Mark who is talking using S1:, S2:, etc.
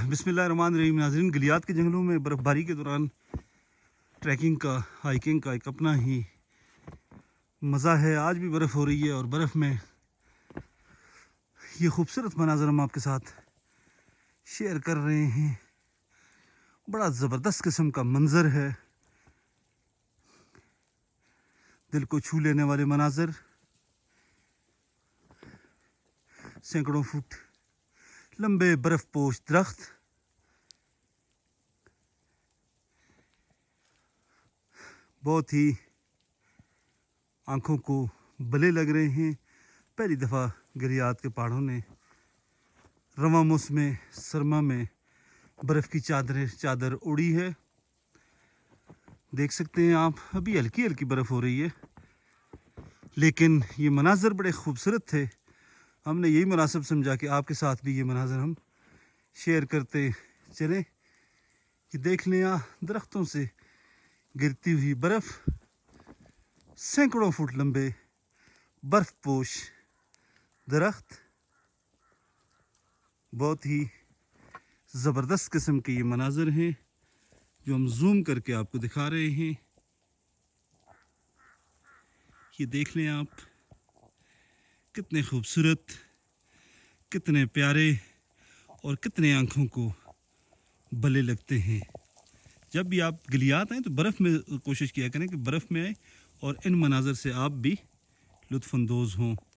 S1: بسم اللہ الرحمن الرحیم. ناظرین, گلیات کے جنگلوں میں برف باری کے دوران ٹریکنگ کا, ہائیکنگ کا ایک اپنا ہی مزہ ہے. آج بھی برف ہو رہی ہے اور برف میں یہ خوبصورت مناظر ہم آپ کے ساتھ شیئر کر رہے ہیں. بڑا زبردست قسم کا منظر ہے, دل کو چھو لینے والے مناظر. سینکڑوں فٹ لمبے برف پوش درخت, بہت ہی آنکھوں کو بھلے لگ رہے ہیں. پہلی دفعہ گلیات کے پہاڑوں نے رواں موسم سرما میں برف کی چادر اڑی ہے. دیکھ سکتے ہیں آپ, ابھی ہلکی ہلکی برف ہو رہی ہے, لیکن یہ مناظر بڑے خوبصورت تھے. ہم نے یہی مناسب سمجھا کہ آپ کے ساتھ بھی یہ مناظر ہم شیئر کرتے چلیں. کہ دیکھ لیں درختوں سے گرتی ہوئی برف, سینکڑوں فٹ لمبے برف پوش درخت. بہت ہی زبردست قسم کے یہ مناظر ہیں جو ہم زوم کر کے آپ کو دکھا رہے ہیں. یہ دیکھ لیں آپ, کتنے خوبصورت, کتنے پیارے اور کتنے آنکھوں کو بھلے لگتے ہیں. جب بھی آپ گلیات آئیں تو برف میں کوشش کیا کریں کہ برف میں آئیں اور ان مناظر سے آپ بھی لطف اندوز ہوں.